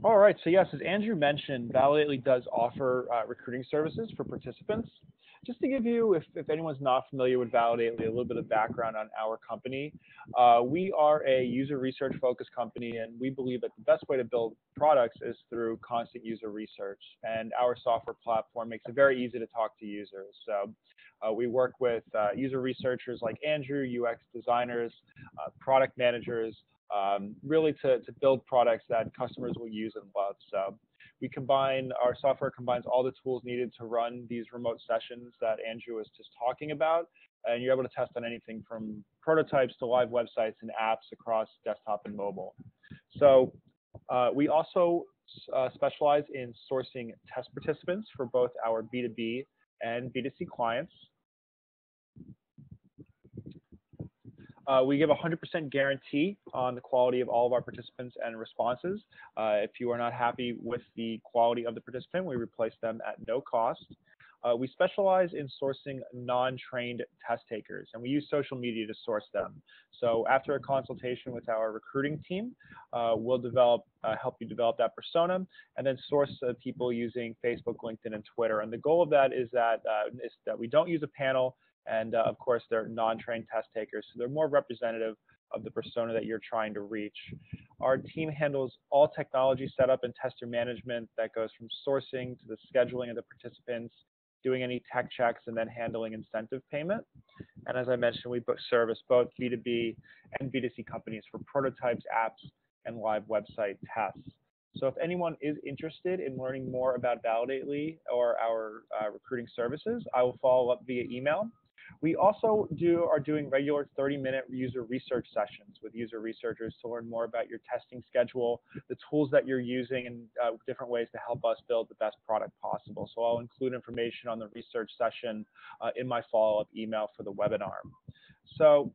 All right, so yes, as Andrew mentioned, Validately does offer recruiting services for participants. Just to give you, if anyone's not familiar with Validately, a little bit of background on our company. We are a user research focused company, and we believe that the best way to build products is through constant user research. And our software platform makes it very easy to talk to users. So we work with user researchers like Andrew, UX designers, product managers, really to build products that customers will use and love. So our software combines all the tools needed to run these remote sessions that Andrew was just talking about. And you're able to test on anything from prototypes to live websites and apps across desktop and mobile. So we also specialize in sourcing test participants for both our B2B and B2C clients. We give a 100% guarantee on the quality of all of our participants and responses. If you are not happy with the quality of the participant, we replace them at no cost. We specialize in sourcing non-trained test takers, and we use social media to source them. So after a consultation with our recruiting team, we'll help you develop that persona, and then source people using Facebook, LinkedIn, and Twitter. And the goal of that is that we don't use a panel. And of course, they're non-trained test takers, so they're more representative of the persona that you're trying to reach. Our team handles all technology setup and tester management that goes from sourcing to the scheduling of the participants, doing any tech checks, and then handling incentive payment. And as I mentioned, we service both B2B and B2C companies for prototypes, apps, and live website tests. So if anyone is interested in learning more about Validately or our recruiting services, I will follow up via email. We also are doing regular 30-minute user research sessions with user researchers to learn more about your testing schedule, the tools that you're using, and different ways to help us build the best product possible. So I'll include information on the research session in my follow-up email for the webinar. So,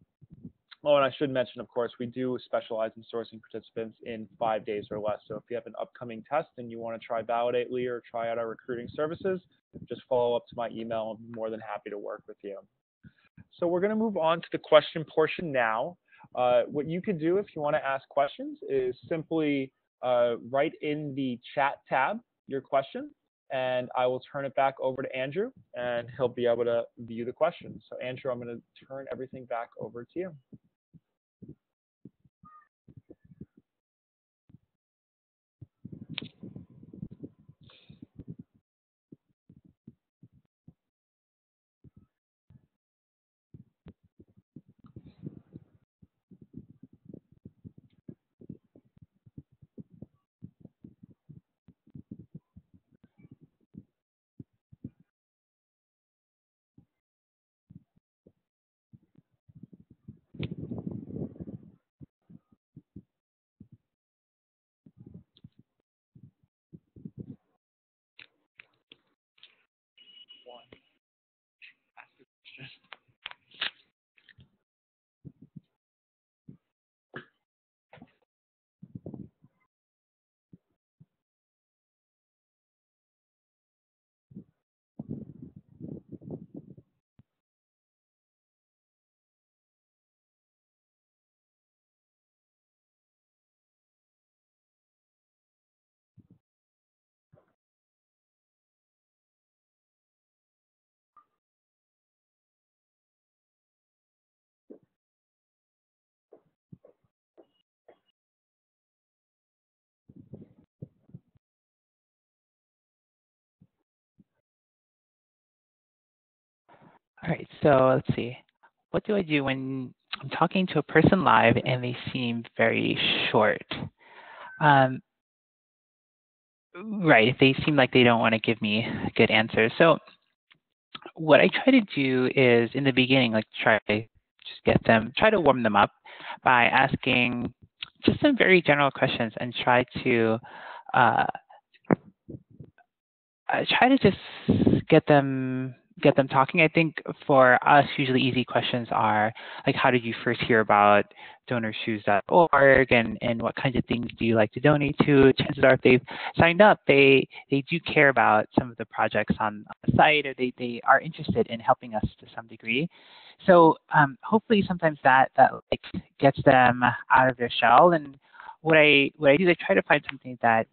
oh, and I should mention, of course, we do specialize in sourcing participants in 5 days or less. So if you have an upcoming test and you want to try Validately or try out our recruiting services, just follow up to my email. I'm more than happy to work with you. So we're going to move on to the question portion now. What you could do if you want to ask questions is simply write in the chat tab your question, and I will turn it back over to Andrew, and he'll be able to view the questions. So Andrew, I'm going to turn everything back over to you. All right, so let's see. What do I do when I'm talking to a person live and they seem very short? Right, if they seem like they don't want to give me good answers. So what I try to do is in the beginning, like try to warm them up by asking just some very general questions and try to just get them talking. I think for us, usually easy questions are like, how did you first hear about DonorsChoose.org, and what kinds of things do you like to donate to? Chances are if they've signed up, they do care about some of the projects on the site, or they are interested in helping us to some degree. So hopefully sometimes that like gets them out of their shell. And what I do is I try to find something that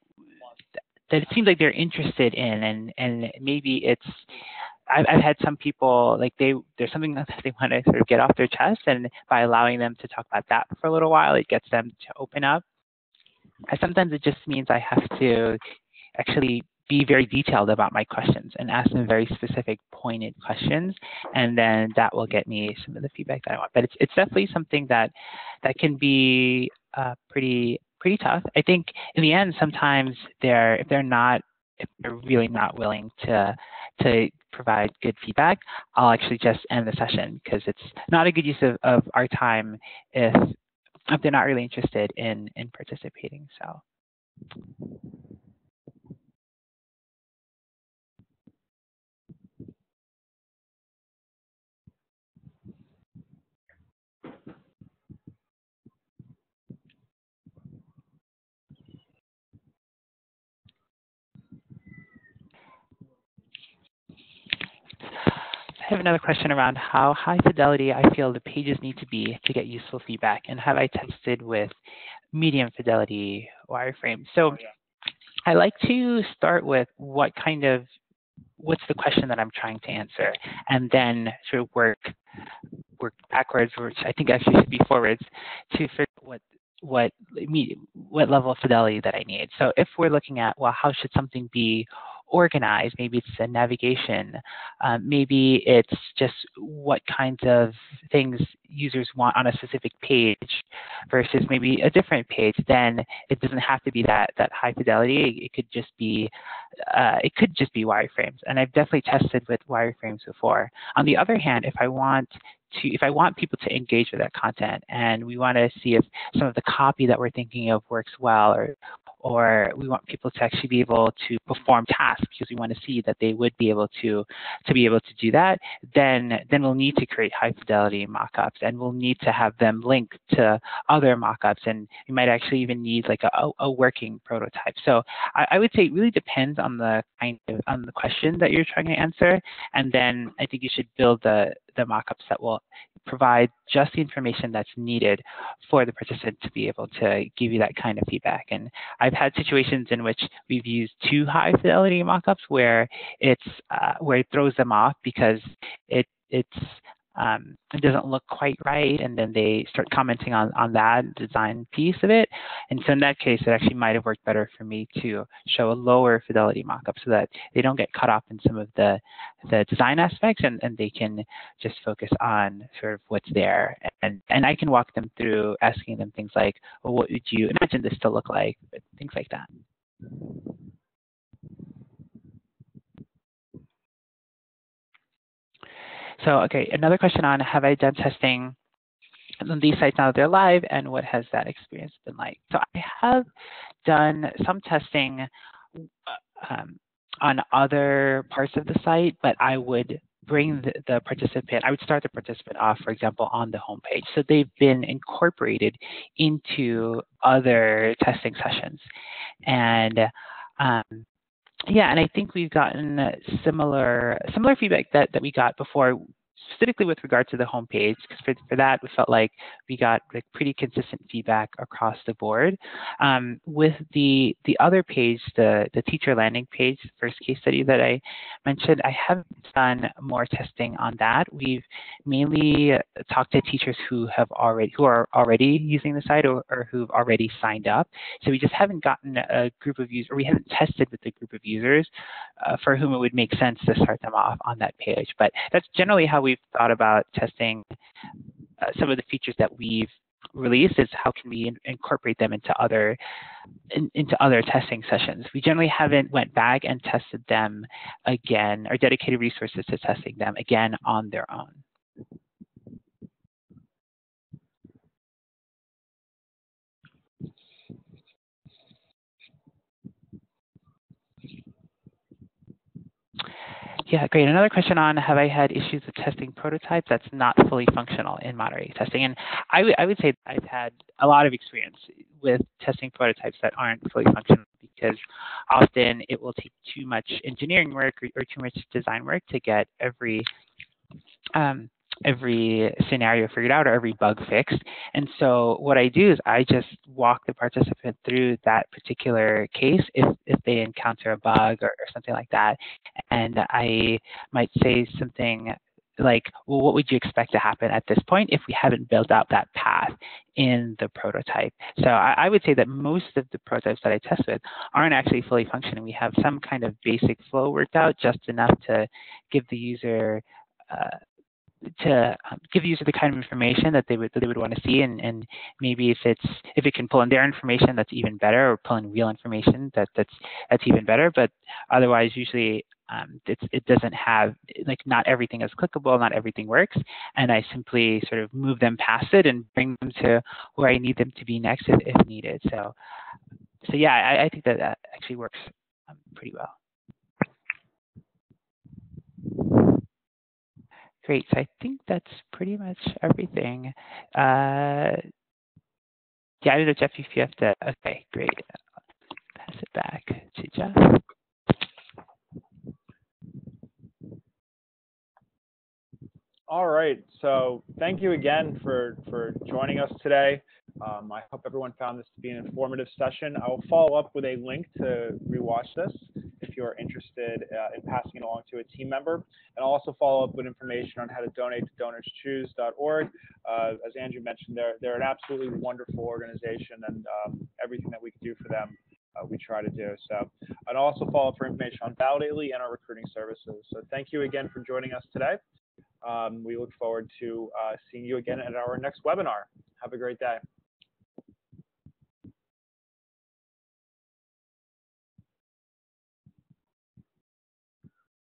that it seems like they're interested in, and maybe it's I've had some people like there's something that they want to sort of get off their chest, and by allowing them to talk about that for a little while, it gets them to open up. And sometimes it just means I have to actually be very detailed about my questions and ask them very specific, pointed questions, and then that will get me some of the feedback that I want. But it's definitely something that can be pretty tough. I think in the end, sometimes if they're really not willing to provide good feedback, I'll actually just end the session because it's not a good use of our time if they're not really interested in participating. So. I have another question around how high fidelity I feel the pages need to be to get useful feedback, and have I tested with medium fidelity wireframes? So I like to start with what's the question that I'm trying to answer, and then sort of work backwards, which I think actually should be forwards, to figure out what level of fidelity that I need. So if we're looking at, well, how should something be organized? Maybe it's a navigation. Maybe it's just what kinds of things users want on a specific page versus maybe a different page. Then it doesn't have to be that high fidelity. It could just be wireframes. And I've definitely tested with wireframes before. On the other hand, if I want people to engage with that content and we want to see if some of the copy that we're thinking of works well, or we want people to actually be able to perform tasks because we want to see that they would be able to do that, then we'll need to create high fidelity mockups, and we'll need to have them link to other mockups, and we might actually even need like a working prototype. So I would say it really depends on the on the question that you're trying to answer, and then I think you should build the mockups that will provide just the information that's needed for the participant to be able to give you that kind of feedback. And I've had situations in which we've used too high fidelity mockups where it throws them off because it doesn't look quite right, and then they start commenting on that design piece of it. And so in that case, it actually might have worked better for me to show a lower fidelity mockup so that they don't get caught up in some of the design aspects, and they can just focus on sort of what's there. And I can walk them through asking them things like, well, what would you imagine this to look like? Things like that. So, okay, another question on, have I done testing on these sites now that they're live, and what has that experience been like? So I have done some testing on other parts of the site, but I would bring the participant, I would start the participant off, for example, on the homepage. So they've been incorporated into other testing sessions. And yeah, and I think we've gotten similar feedback that we got before, specifically with regard to the homepage, because for that, we felt like we got like pretty consistent feedback across the board. With the other page, the teacher landing page, first case study that I mentioned, I haven't done more testing on that. We've mainly talked to teachers who are already using the site or who've already signed up. So we just haven't gotten a group of users, or we haven't tested with a group of users for whom it would make sense to start them off on that page. But that's generally how we've thought about testing some of the features that we've released, is how can we incorporate them into other testing sessions. We generally haven't went back and tested them again, or dedicated resources to testing them again on their own. Yeah, great. Another question on, have I had issues with testing prototypes that's not fully functional in moderated testing? And I would say I've had a lot of experience with testing prototypes that aren't fully functional, because often it will take too much engineering work or too much design work to get every every scenario figured out or every bug fixed. And so what I do is I just walk the participant through that particular case if they encounter a bug or something like that. And I might say something like, well, what would you expect to happen at this point if we haven't built out that path in the prototype? So I would say that most of the prototypes that I test with aren't actually fully functioning. We have some kind of basic flow worked out, just enough to give the user the kind of information that they would want to see, and maybe if it can pull in their information, that's even better, or pull in real information, that's even better. But otherwise, usually it doesn't have, like, not everything is clickable, not everything works, and I simply sort of move them past it and bring them to where I need them to be next if needed. So yeah, I think that actually works pretty well. Great. So I think that's pretty much everything. Yeah, I don't know, Jeff, if you have to. Okay, great. Pass it back to Jeff. All right. So thank you again for joining us today. I hope everyone found this to be an informative session. I will follow up with a link to rewatch this if you're interested in passing it along to a team member. And I'll also follow up with information on how to donate to donorschoose.org. As Andrew mentioned, they're an absolutely wonderful organization, and everything that we can do for them, we try to do. So, and I'll also follow up for information on Validately and our recruiting services. So thank you again for joining us today. We look forward to seeing you again at our next webinar. Have a great day.